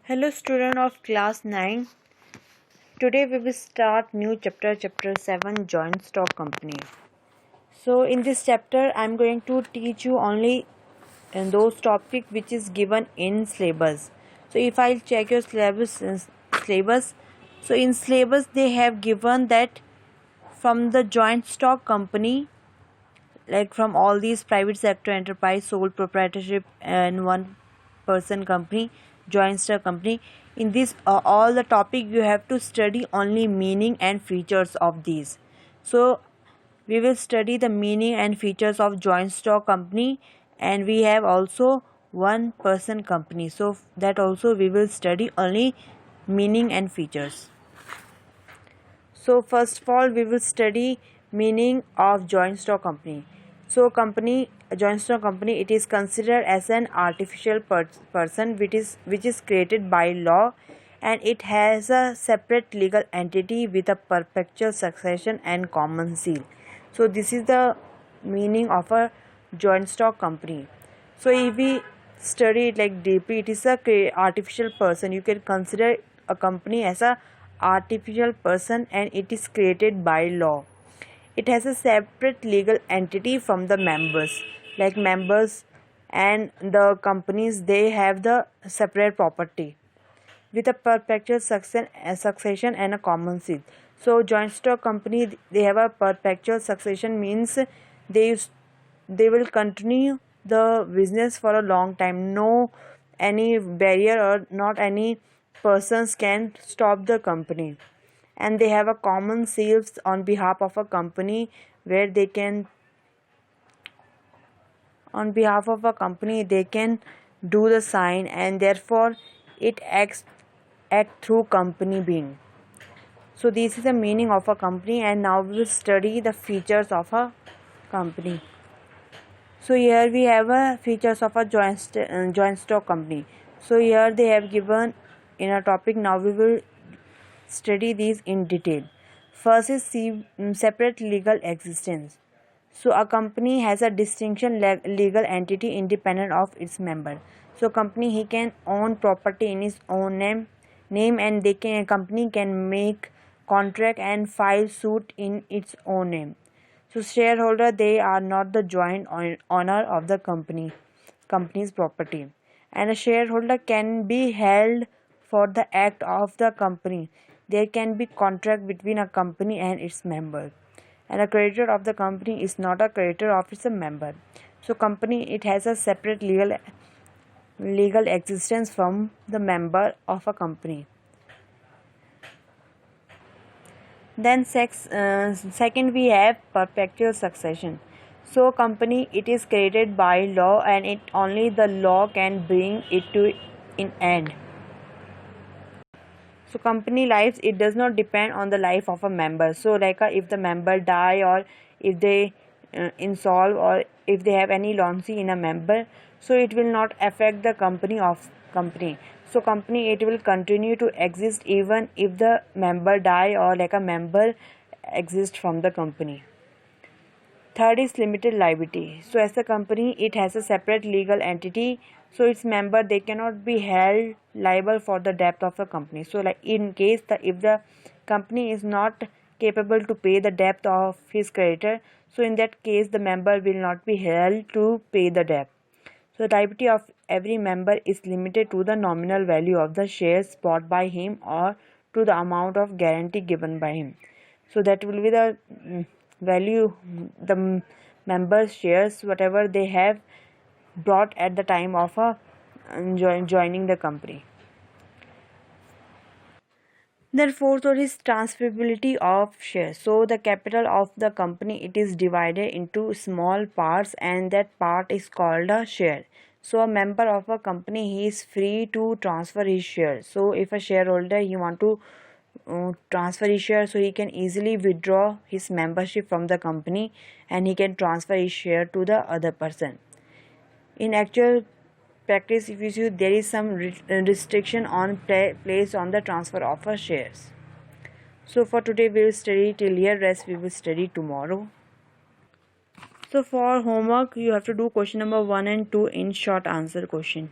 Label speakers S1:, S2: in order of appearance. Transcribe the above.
S1: Hello student of class 9. Today we will start new chapter 7 joint stock company. So in this chapter I am going to teach you only those topic which is given in syllabus. So if I check your syllabus, so in syllabus they have given that from the joint stock company, like from all these private sector enterprise, sole proprietorship and one person company, joint stock company, in this all the topic you have to study only meaning and features of these. So we will study the meaning and features of joint stock company, and we have also one person company, so that also we will study only meaning and features. So first of all we will study meaning of joint stock company. So joint stock company, it is considered as an artificial person which is created by law, and it has a separate legal entity with a perpetual succession and common seal. So this is the meaning of a joint stock company. So if we study it like deeply, it is a artificial person. You can consider a company as a artificial person, and it is created by law. It has a separate legal entity from the members, like members and the companies, they have the separate property with a perpetual succession and a common seal. So joint stock company, they have a perpetual succession, means they will continue the business for a long time. No any barrier or not any persons can stop the company. And they have a common sales on behalf of a company, where they can, on behalf of a company, they can do the sign, and therefore it act through company being. So this is the meaning of a company, and now we will study the features of a company. So here we have a features of a joint stock company. So here they have given in a topic. Now we will study these in detail. First is separate legal existence. So a company has a distinction legal entity independent of its member. So company, he can own property in his own name, and company can make contract and file suit in its own name. So shareholder, they are not the joint owner of the company's property, and a shareholder can be held for the act of the company. There can be contract between a company and its member, and a creditor of the company is not a creditor of its member. So company, it has a separate legal existence from the member of a company. Then second we have perpetual succession. So company, it is created by law, and it only the law can bring it to an end. So company life, it does not depend on the life of a member. So like if the member die, or if they insolve, or if they have any loancy in a member, so it will not affect the company. So company, it will continue to exist even if the member die, or like a member exists from the company. Third is limited liability. So as a company, it has a separate legal entity, so its member, they cannot be held liable for the debt of the company. So like in case if the company is not capable to pay the debt of his creditor, so in that case the member will not be held to pay the debt. So the liability of every member is limited to the nominal value of the shares bought by him, or to the amount of guarantee given by him. So that will be the value, the members' shares, whatever they have brought at the time of joining the company. Then fourth one is transferability of shares. So the capital of the company, it is divided into small parts, and that part is called a share. So a member of a company, he is free to transfer his shares. So if a shareholder, he want to transfer his share, so he can easily withdraw his membership from the company, and he can transfer his share to the other person. In actual practice, if you see, there is some restriction on placed on the transfer of shares. So for today we will study till here, rest we will study tomorrow. So for homework, you have to do question number 1 and 2 in short answer question.